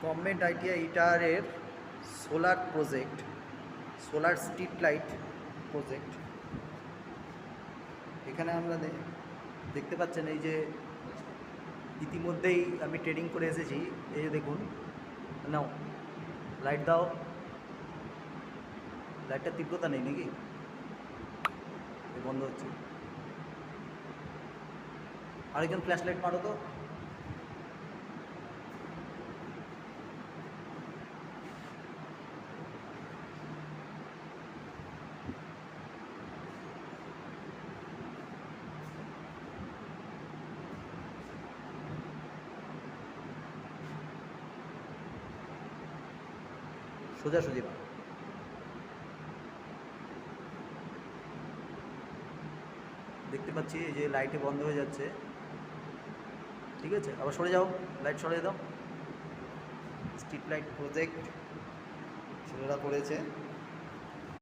Government ITI ইটারের solar project, solar street light project. এখানে আমরা দেখতে পাচ্ছেন এই যে ইতিমধ্যেই আমি ট্রেডিং করে এসেছি। এই যে দেখুন, নাও লাইট দাও, লাইটটার তীব্রতা নেই নাকি, বন্ধ হচ্ছে। আরেকজন ফ্ল্যাশ লাইট মারো তো। সোজাসুজি না, দেখতে পাচ্ছি এই যে লাইটে বন্ধ হয়ে যাচ্ছে। ঠিক আছে, আবার সরে যাও, লাইট সরিয়ে দাও। স্ট্রিট লাইট প্রজেক্ট ছেলেরা করেছে।